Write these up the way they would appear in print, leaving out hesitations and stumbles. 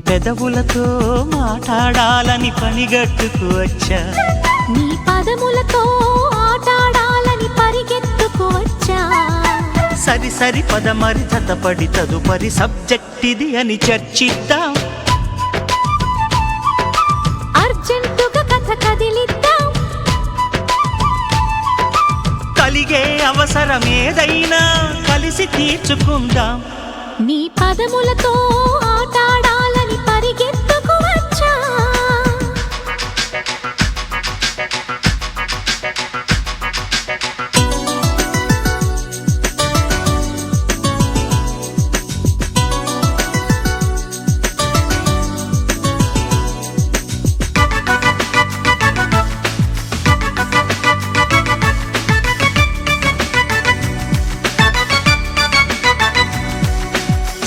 పెదవులతో మాట్లాడాలని పనిగట్టుకు వచ్చా, నీ పదములతో ఆటాడాలని పరిగెత్తుకు వచ్చా. సరి సరి పదమరి జతపడి తదుపరి సబ్జెక్ట్ ఇది అని చర్చిద్దాం, అర్జెంటుగా కథ కదిలిద్దాం. కలిగే అవసరం ఏదైనా కలిసి తీర్చుకుందాం. నీ పదములతో ఆటాడాలని పరిగెత్తుకు వచ్చా.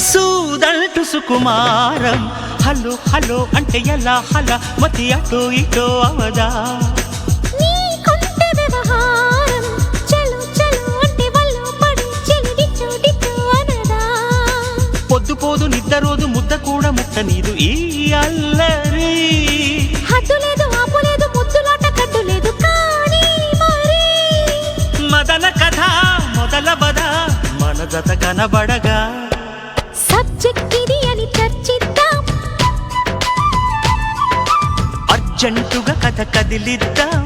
సూదంటు సుకుమారం హలో హలో అంటే ఎలా హల మతి అటో ఇటో అవదా. నీ కొంటె వ్యవహారం చలు చలు అంటే వల్లో పడి చెలిడిచో డిచో అనదా. పొద్దు పోదు నిద్ర రోజు ముద్ద కూడా ముట్ట నీదు ఈ అల్లరి. హద్దు లేదు ఆపు లేదు ముద్దులాట కట్టు లేదు కానీ మరి మదన కథ మొదల బద మన జత కనబడగా. సబ్జెక్ట్ ఇది అని చర్చిద్దాం, అర్జెంటుగా కథ కదిలిద్దాం.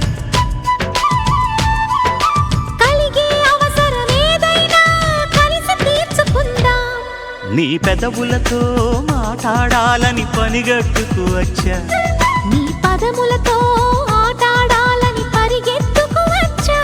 కలిగే అవసరం ఏదైనా కలిసి తీర్చుకుందాం. నీ పెదవులతో మాట్లాడాలని పనిగట్టుకు వచ్చా, నీ పదములతో ఆటాడాలని పరిగెత్తుకు వచ్చా.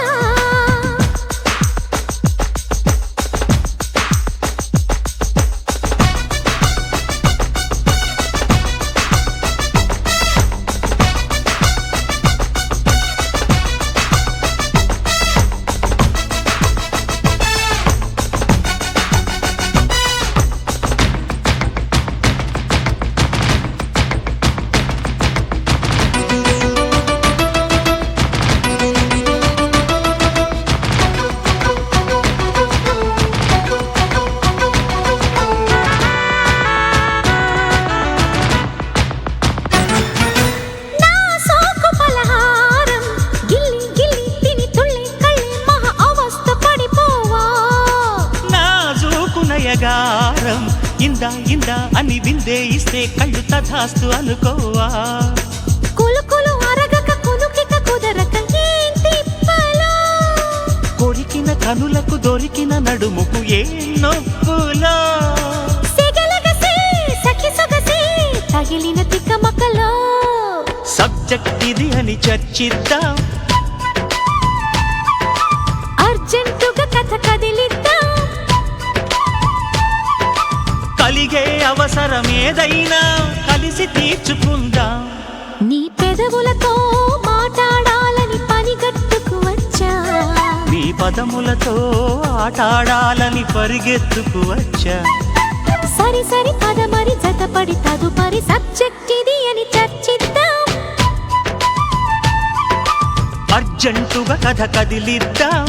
నా సోకు పలహారం గిల్లి గిల్లి తిని తుళ్ళి కళ్ళి మహా అవస్థ పడిపోవా. నాజూకు నయగారం ఇందా ఇందా అని విందే ఇస్తే కళ్ళు తథాస్తు అనుకోవా. కులుకులు అరగక కునుకిక కుదరక ఏం తిప్పలో. కొరికిన కనులకు దొరికిన నడుముకు ఏ నొప్పులో. సెగలగసే సఖి సొగసే తగిలిన తిక్కమక్కలో. సబ్జెక్ట్ ఇది అని చర్చిద్దాం, అర్జెంటుగా కథ కదిలిద్దాం. కలిగే అవసరం ఏదైనా కలిసి తీర్చుకుందాం. నీ పెదవులతో మాట్లాడాలని పనిగట్టుకు వచ్చా, నీ పదములతో ఆటాడాలని పరిగెత్తుకు వచ్చా. సరి సరి పదమరి జతపడి తదుపరి సబ్జెక్ట్ ఇది అని చర్చిద్దాం, అర్జెంటుగా కథ కదిలిద్దాం.